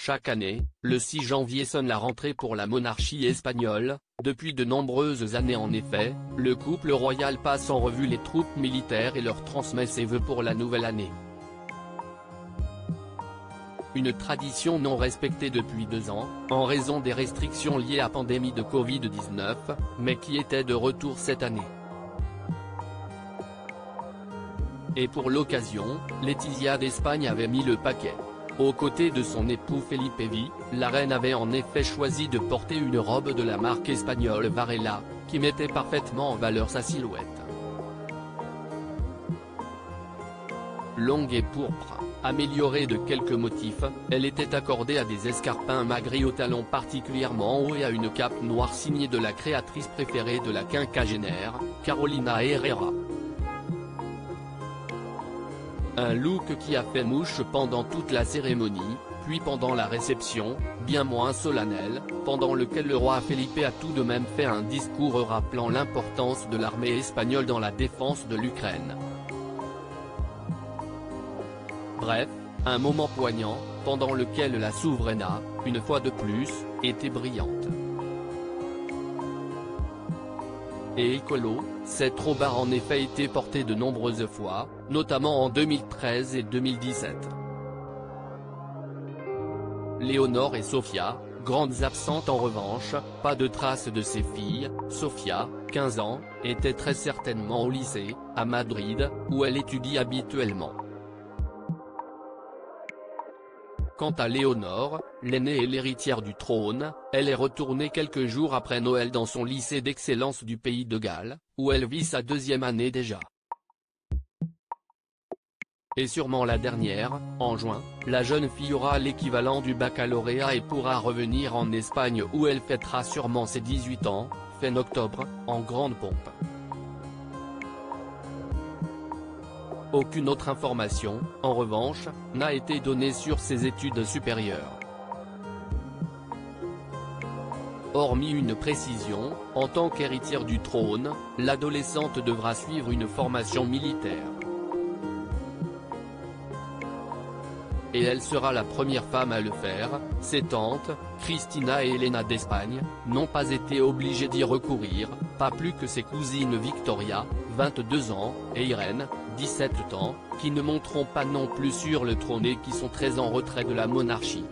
Chaque année, le 6 janvier sonne la rentrée pour la monarchie espagnole. Depuis de nombreuses années en effet, le couple royal passe en revue les troupes militaires et leur transmet ses vœux pour la nouvelle année. Une tradition non respectée depuis 2 ans, en raison des restrictions liées à la pandémie de Covid-19, mais qui était de retour cette année. Et pour l'occasion, Letizia d'Espagne avait mis le paquet. Aux côtés de son époux Felipe V, la reine avait en effet choisi de porter une robe de la marque espagnole Varela, qui mettait parfaitement en valeur sa silhouette. Longue et pourpre, améliorée de quelques motifs, elle était accordée à des escarpins magrés aux talons particulièrement hauts et à une cape noire signée de la créatrice préférée de la quinquagénaire, Carolina Herrera. Un look qui a fait mouche pendant toute la cérémonie, puis pendant la réception, bien moins solennelle, pendant lequel le roi Felipe a tout de même fait un discours rappelant l'importance de l'armée espagnole dans la défense de l'Ukraine. Bref, un moment poignant, pendant lequel la souveraina, une fois de plus, était brillante. Et écolo, cette robe a en effet été portée de nombreuses fois, notamment en 2013 et 2017. Léonore et Sofia, grandes absentes en revanche, pas de traces de ses filles. Sofia, 15 ans, était très certainement au lycée, à Madrid, où elle étudie habituellement. Quant à Léonore, l'aînée et l'héritière du trône, elle est retournée quelques jours après Noël dans son lycée d'excellence du pays de Galles, où elle vit sa 2e année déjà. Et sûrement la dernière, en juin, la jeune fille aura l'équivalent du baccalauréat et pourra revenir en Espagne où elle fêtera sûrement ses 18 ans, fin octobre, en grande pompe. Aucune autre information, en revanche, n'a été donnée sur ses études supérieures. Hormis une précision, en tant qu'héritière du trône, l'adolescente devra suivre une formation militaire. Et elle sera la première femme à le faire. Ses tantes, Cristina et Elena d'Espagne, n'ont pas été obligées d'y recourir, pas plus que ses cousines Victoria, 22 ans, et Irène, 17 ans, qui ne monteront pas non plus sur le trône et qui sont très en retrait de la monarchie.